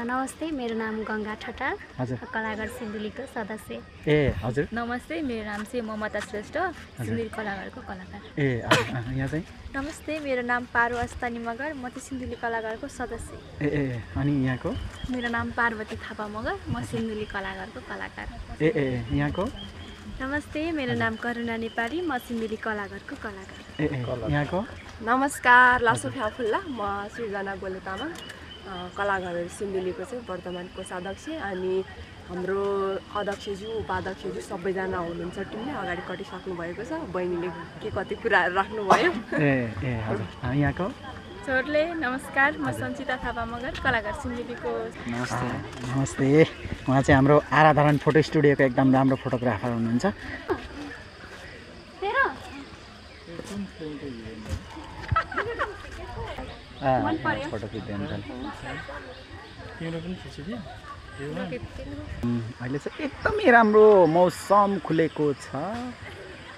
नमस्ते, मेरो नाम गंगा ठटाल, हजुर कलाकार सिन्धुलीको सदस्य। ए हजुर नमस्ते, मेरो नाम चाहिँ ममता श्रेष्ठ, सिन्धुली कलाकारको कलाकार। ए हजुर यहाँ चाहिँ नमस्ते, मेरो नाम पारु अस्तानी मगर, म चाहिँ सिन्धुली कलाकारको सदस्य। ए अनि यहाँको मेरो नाम पार्वती थापा मगर, म सिन्धुली कलाकारको कलाकार। ए यहाँको नमस्ते, मेरो नाम करुणा नेपाली, म सिन्धुली कलाकारको कलाकार। ए यहाँको नमस्कार, लासो फ्याफुल्ला, म सृजना गोले तामाङ, कलाकारहरू सिन्धुलीको चाहिँ वर्तमान कोषाध्यक्ष। अनि हाम्रो अध्यक्षज्यू उपाध्यक्षज्यू सबैजना हुनुहुन्छ, टिमले अगाडि कटिसक्नु भएको छ। बहिनीले के कति कुराहरू राख्नुभयो। ए हजुर यहाँको छोरले नमस्कार, म सञ्चिता थापा मगर, कलाकार सिन्धुलीको। नमस्ते उहाँ चाहिँ हाम्रो आराधरण फोटो स्टुडियोको एकदम राम्रो फोटोग्राफर हुनुहुन्छ। फोटो खिच्दै अहिले चाहिँ एकदमै राम्रो मौसम खुलेको छ,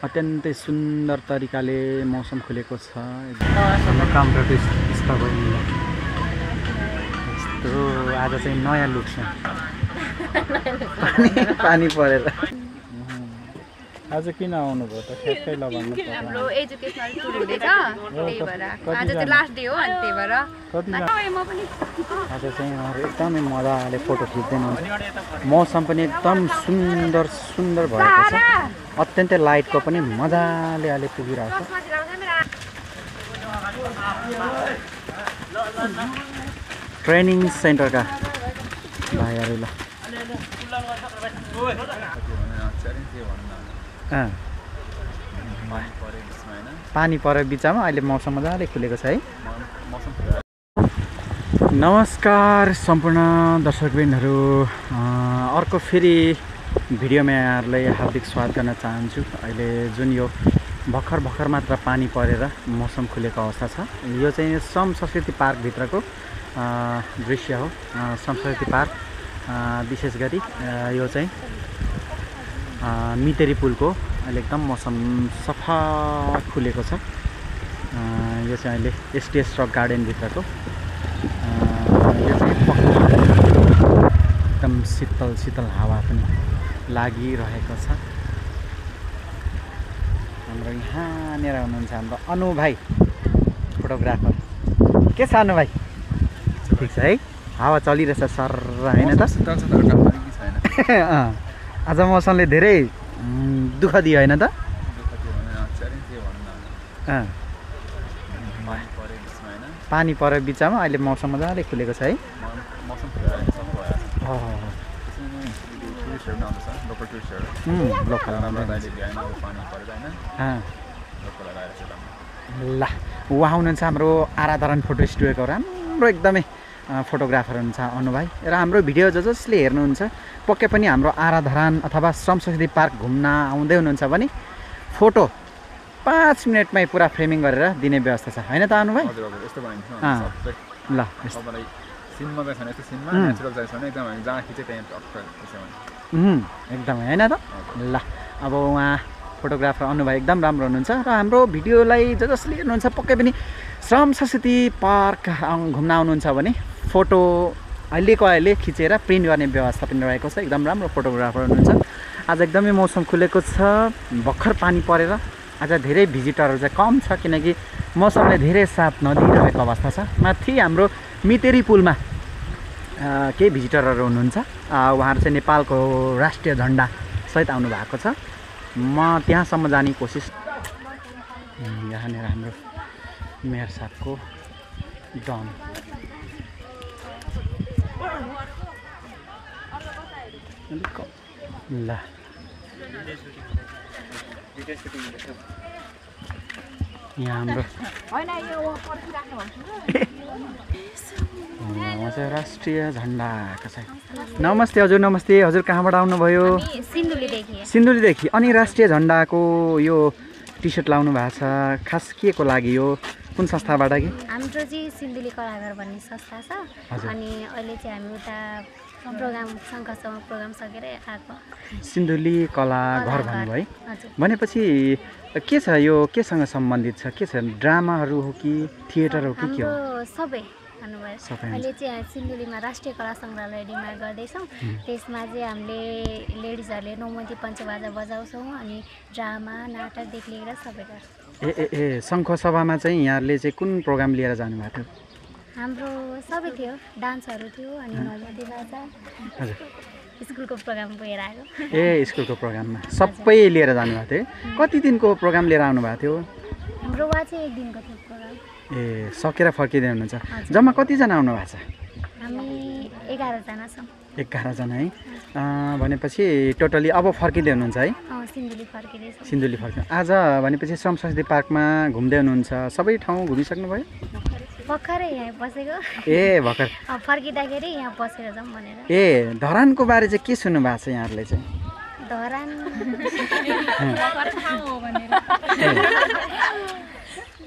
अत्यन्तै सुन्दर तरिकाले मौसम खुलेको छ। यस्तो आज चाहिँ नयाँ लुक छ, पानी परेर। आज किन आउनुभयो त? ठ्याक्कै लगाउनु पर्यो। हाम्रो एजुकेसनल टुर हुँदैछ, त्यही भएर आज चाहिँ लास्ट डे हो, अनि त्यही भएर म पनि आज चाहिँ उहाँहरू एकदमै मजाले फोटो खिच्दै हुनुहुन्छ। मौसम पनि एकदम सुन्दर सुन्दर भएको छ, अत्यन्तै लाइटको पनि मजाले अहिले पुगिरहेको छ। ट्रेनिङ सेन्टरका भाइहरू ल पानी परेर बिचमा अहिले मौसम मजाले खुलेको छ है। नमस्कार सम्पूर्ण दर्शकवृन्दहरू, अर्को फेरि भिडियोमा यहाँहरूलाई हार्दिक स्वागत गर्न चाहन्छु। अहिले जुन यो भर्खर मात्र पानी परेर मौसम खुलेको अवस्था छ, यो चाहिँ सम संस्कृति पार्कभित्रको दृश्य हो। संस्कृति पार्क विशेष गरी यो चाहिँ मितेरी पुलको अहिले एकदम मौसम सफा खुलेको छ। यो चाहिँ अहिले एसटिएस रक गार्डनभित्रको यो चाहिँ एकदम शीतल हावा पनि लागिरहेको छ। हाम्रो यहाँनिर हुनुहुन्छ हाम्रो अनु भाइ फोटोग्राफर। के छ अनु भाइ? ठिक छ है, हावा चलिरहेछ सर होइन त? आज मौसमले धेरै दुःख दियो होइन त? पानी परेर बिचमा अहिले मौसम मजाले खुलेको छ है। ल उहाँ हुनुहुन्छ हाम्रो आराधरण फोटो स्टुडियोको राम्रो एकदमै फोटोग्राफर हुनुहुन्छ अनु भाइ। र हाम्रो भिडियो जसले हेर्नुहुन्छ पक्कै पनि हाम्रो आराधरण अथवा संस्कृति पार्क घुम्न आउँदै हुनुहुन्छ भने फोटो 5 मिनटमै पुरा फ्रेमिङ गरेर दिने व्यवस्था छ होइन त अनु भाइ? ल एकदमै होइन त? ल अब उहाँ फोटोग्राफर अनु भाइ एकदम राम्रो हुनुहुन्छ। र हाम्रो भिडियोलाई जसले हेर्नुहुन्छ पक्कै पनि श्रम संस्कृति पार्क घुम्न आउनुहुन्छ भने फोटो अहिले खिचेर प्रिन्ट गर्ने व्यवस्था पनि रहेको छ। एकदम राम्रो फोटोग्राफर हुनुहुन्छ। आज एकदमै मौसम खुलेको छ, भर्खर पानी परेर आज धेरै भिजिटरहरू चाहिँ कम छ, किनकि मौसमले धेरै साथ नदिइरहेको अवस्था छ। माथि हाम्रो मितेरी पुलमा केही भिजिटरहरू हुनुहुन्छ, उहाँहरू चाहिँ नेपालको राष्ट्रिय झन्डा सहित आउनु भएको छ। म त्यहाँसम्म जाने कोसिस। यहाँनिर हाम्रो मेयर साहबको डन ल यहाँ हाम्रो चाहिँ राष्ट्रिय झन्डा आएको छ। नमस्ते हजुर, नमस्ते हजुर, कहाँबाट आउनुभयो? सिन्धुलीदेखि। अनि राष्ट्रिय झन्डाको यो टी सर्ट लाउनु भएको छ, खास के को लागि? यो कुन संस्थाबाट कि? हाम्रो चाहिँ सिन्धुली कलाकार भन्ने संस्था छ, अनि अहिले चाहिँ हामी एउटा प्रोग्राम शङ्खसम्म प्रोग्राम सकेर आएको। सिन्धुली कला घर भन्नुभयो है? भनेपछि के छ यो, केसँग सम्बन्धित छ? के छ, ड्रामाहरू हो कि थिएटर हो कि के हो? सबै भन्नुभयो। सबै अहिले चाहिँ सिन्धुलीमा राष्ट्रिय कला सङ्ग्रहालय निर्माण गर्दैछौँ। त्यसमा चाहिँ हामीले लेडिजहरूले नौमती पञ्चबाजा बजाउँछौँ अनि ड्रामा नाटकदेखि लिएर सबै गर्छौँ। शङ्ख सभामा चाहिँ यहाँहरूले चाहिँ कुन प्रोग्राम लिएर जानुभएको थियो? हाम्रो सबै थियो, डान्सहरू थियो अनि नौमती बाजा हजुर स्कुलको प्रोग्राम लिएर आएको। स्कुलको प्रोग्राममा सबै लिएर जानुभएको थियो? कति दिनको प्रोग्राम लिएर आउनुभएको थियो? हाम्रो वा चाहिँ 1 दिनको थियो प्रोग्राम। सकेर फर्किँदै हुनुहुन्छ। जम्मा कतिजना आउनु भएको छ? हामी 11 जना छौँ। 11 जना है। भनेपछि टोटली अब फर्किँदै हुनुहुन्छ है? सिन्धुली फर्किँदैछौँ। सिन्धुली फर्किनु। आज भनेपछि श्रम संस्कृति पार्कमा घुम्दै हुनुहुन्छ, सबै ठाउँ घुमिसक्नुभयो? भर्खरै यहाँ बसेको। भर्खर फर्किँदाखेरि यहाँ बसेर जाउँ भनेर। धरानको बारे चाहिँ के सुन्नु भएको छ यहाँहरूले चाहिँ? धरान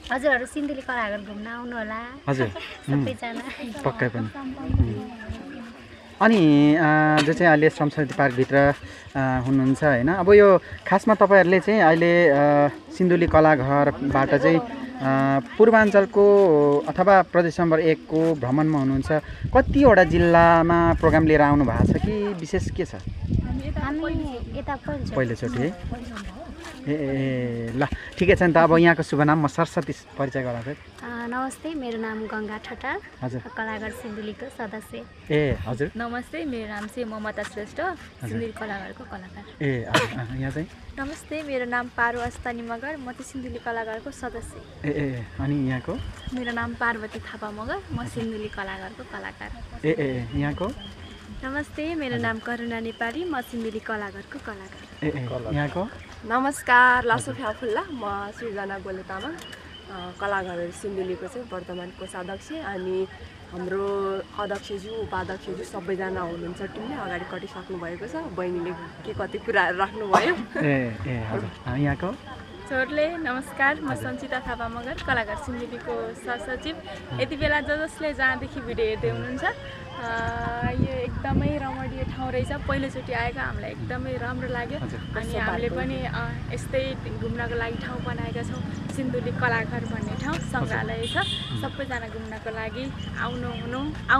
हजुरहरू सिन्धुली कलाघर घुम्न आउनु होला। हजुर सबैजना पक्कै पनि। अनि जो चाहिँ अहिले श्रम संस्कृति पार्कभित्र हुनुहुन्छ होइन, अब यो खासमा तपाईँहरूले चाहिँ अहिले सिन्धुली कलाघरबाट चाहिँ पूर्वाञ्चलको अथवा प्रदेश नम्बर 1 को भ्रमणमा हुनुहुन्छ। कतिवटा जिल्लामा प्रोग्राम लिएर आउनु भएको छ कि विशेष के छ? पहिलोचोटि है। ल ठिकै छ नि त। अब यहाँको शुभ नाम म सरस्वती परिचय गराएको। नमस्ते, मेरो नाम गङ्गा ठटाल, हजुर कलाघर सिन्धुलीको सदस्य। हजुर नमस्ते, मेरो नाम चाहिँ ममता श्रेष्ठ, सिन्धुली कलाघरको कलाकार। हजुर यहाँ चाहिँ नमस्ते, मेरो नाम पारो अस्तानी मगर, म चाहिँ सिन्धुली कलाघरको सदस्य। अनि यहाँको? मेरो नाम पार्वती थापा मगर, म सिन्धुली कलाघरको कलाकार। यहाँको? नमस्ते, मेरो नाम करुणा नेपाली, म सिन्धुली कलाघरको कलाकार। यहाँको? नमस्कार, लासो फ्याफुल्ला, म सृजना गोले तामाङ, कलाघर सिन्धुलीको चाहिँ वर्तमान कोषाध्यक्ष अनि हाम्रो अध्यक्षज्यू उपाध्यक्षज्यू सबैजना हुनुहुन्छ। टिमले अगाडि कटिसक्नु भएको छ। बहिनीले के कति कुराहरू राख्नुभयो। हजुर यहाँको? छोरले नमस्कार, म सञ्चिता थापा मगर, कलाघर सिन्धुलीको सहसचिव। यति बेला जसले जहाँदेखि भिडियो हेर्दै हुनुहुन्छ, यो एकदमै रमणीय ठाउँ रहेछ। पहिलोचोटि आएको हामीलाई एकदमै राम्रो लाग्यो अनि हामीले पनि यस्तै घुम्नको लागि ठाउँ बनाएका छौँ। सिन्धुली कलाघर भन्ने ठाउँ सङ्ग्रहालय छ। सबैजना घुम्नको लागि आउन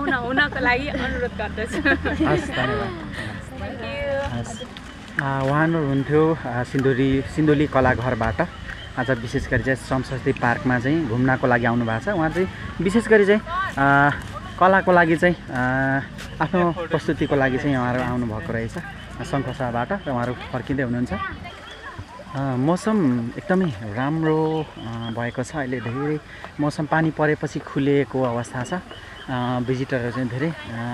हुनको लागि अनुरोध गर्दछु। उहाँहरू हुनुहुन्थ्यो सिन्धुली कलाघरबाट। आज विशेष गरी चाहिँ श्रम संस्कृति पार्कमा चाहिँ घुम्नको लागि आउनु भएको छ। उहाँ चाहिँ विशेष गरी चाहिँ कलाको लागि चाहिँ आफ्नो प्रस्तुतिको लागि चाहिँ उहाँहरू आउनुभएको रहेछ शङ्खसभाबाट र उहाँहरू फर्किँदै हुनुहुन्छ। मौसम एकदमै राम्रो भएको छ। अहिले धेरै मौसम पानी परेपछि खुलेको अवस्था छ। भिजिटरहरू चाहिँ धेरै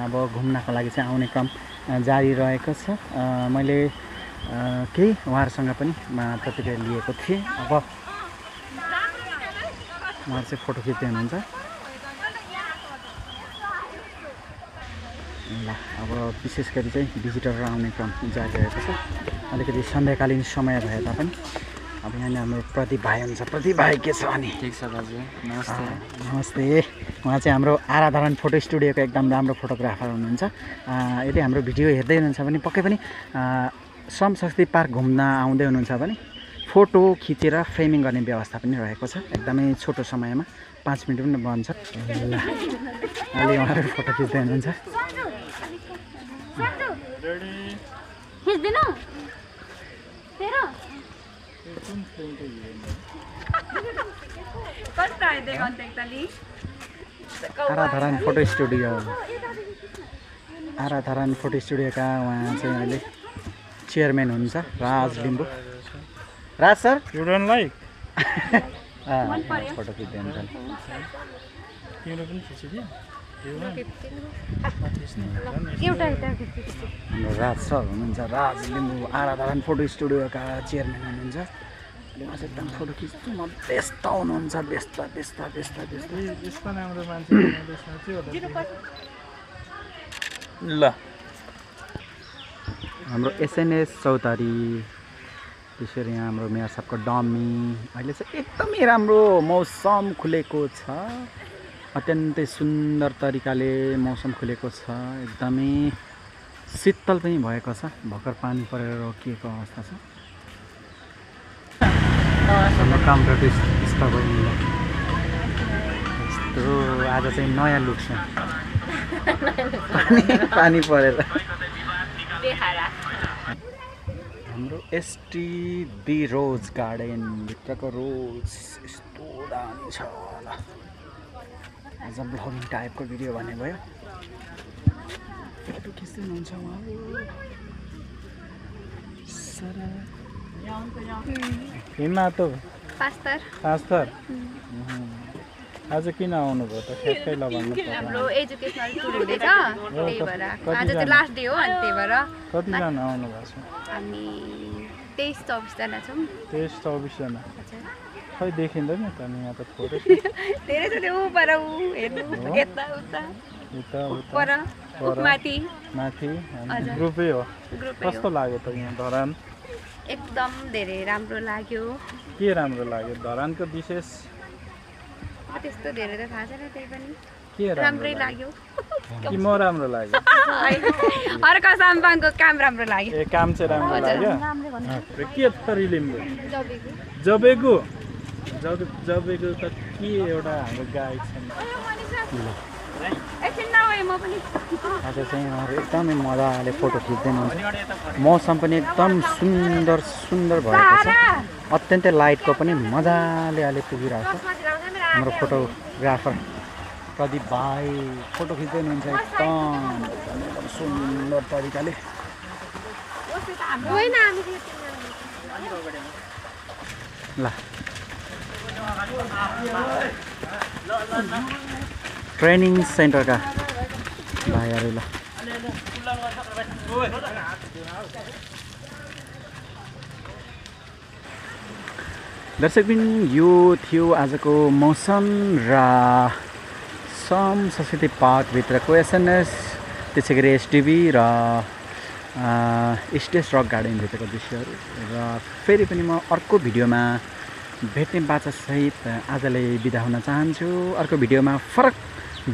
अब घुम्नको लागि चाहिँ आउने क्रम जारी रहेको छ। मैले केही उहाँहरूसँग पनि प्रतिक्रिया लिएको थिएँ। अब उहाँहरू चाहिँ फोटो खिच्दै हुनुहुन्छ। ल अब विशेष गरी चाहिँ भिजिटरहरू आउने क्रम जारी रहेको छ। अलिकति सन्ध्याकालीन समय भए तापनि अब यहाँनिर हाम्रो प्रदीप भाइ हुन्छ। प्रदीप भाइ के छ अनि? ठिक छ दाजु, नमस्ते। नमस्ते। उहाँ चाहिँ हाम्रो आराधरण फोटो स्टुडियोको एकदम राम्रो फोटोग्राफर हुनुहुन्छ। यदि हाम्रो भिडियो हेर्दै हुनुहुन्छ भने पक्कै पनि श्रम संस्कृति पार्क घुम्न आउँदै हुनुहुन्छ भने फोटो खिचेर फ्रेमिङ गर्ने व्यवस्था पनि रहेको छ। एकदमै छोटो समयमा 5 मिनट पनि बन्छ। ल अहिले उहाँहरू फोटो खिच्दै हुनुहुन्छ। आराधरण फोटो स्टुडियो, आराधरण फोटो स्टुडियोका उहाँ चाहिँ अहिले चेयरम्यान हुनुहुन्छ राज लिम्बू। राज सर फोटो खिच्दै हुन्छ। हाम्रो राज सर हुनुहुन्छ, राज लिम्बू आराधरण फोटो स्टुडियोका चेयरम्यान हुनुहुन्छ। उहाँ चाहिँ एकदम फोटो खिच्नु व्यस्त हुनुहुन्छ। व्यस्त ल हाम्रो एसएनएस चौतारी, त्यसरी यहाँ हाम्रो मेयर साहबको डमी। अहिले चाहिँ एकदमै राम्रो मौसम खुलेको छ। अत्यन्तै सुन्दर तरिकाले मौसम खुलेको छ। एकदमै शीतल पनि भएको छ। भर्खर पानी परेर रोकिएको अवस्था छ। हाम्रो काम आज चाहिँ नयाँ लुक छ पानी परेर हाम्रो एसटिबी रोज गार्डन भित्रको रोज यस्तो दामी छ ल आज ब्लगिङ टाइपको भिडियो भने भयो फोटो खिच्दै हुनुहुन्छ उहाँहरू हिमा त पास्तर पास्तर आज किन आउनुभयो त ठ्याक्कै लगाउनु हाम्रो एजुकेसनल टुर हुँदैछ त्यही भएर आज चाहिँ लास्ट डे हो अनि त्यही भएर कतिजना आउनु भएको छ हामी 23-24 जना छौँ 23-24 जना खै देखिँदैन त नि यहाँ त थोरै धेरै छ त्यो पर ऊ हेर्नु यता उता उता पर माथि माथि ग्रुपै हो ग्रुपै कस्तो लाग्यो त यहाँ धरान एकदम धेरै राम्रो लाग्यो के राम्रो लाग्यो धरानको विशेष त्यस्तो धेरै त थाहा छैन त्यही पनि के राम्रै लाग्यो कि म राम्रो लाग्यो अर्का साम्पाङको काम राम्रो लाग्यो ए काम चाहिँ राम्रो लाग्यो के थरी लिम्बू जबेगु जबेगु त के एउटा हाम्रो गाई छ एकछिन नभए म पनि आज चाहिँ उहाँहरू एकदमै मजाले फोटो खिच्दै हुनुहुन्छ मौसम पनि एकदम सुन्दर सुन्दर भएको छ अत्यन्तै लाइटको पनि मजाले अहिले पुगिरहेको छ हाम्रो फोटोग्राफर प्रदीप भाइ फोटो खिच्दै हुनुहुन्छ एकदम सुन्दर तरिकाले ल ट्रेनिङ सेन्टरका भाइहरू ल दर्शकबिन यो थियो आजको मौसम र सम संस्कृति पार्कभित्रको एसएनएस त्यसै गरी एसटिभी र स्टेज रक गार्डनभित्रको दृश्यहरू र फेरि पनि म अर्को भिडियोमा भेट्ने बाचासहित आजलाई बिदा हुन चाहन्छु अर्को भिडियोमा फरक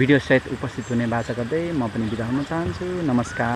भिडियोसहित उपस्थित हुने बाचा गर्दै म पनि बिदा हुन चाहन्छु नमस्कार।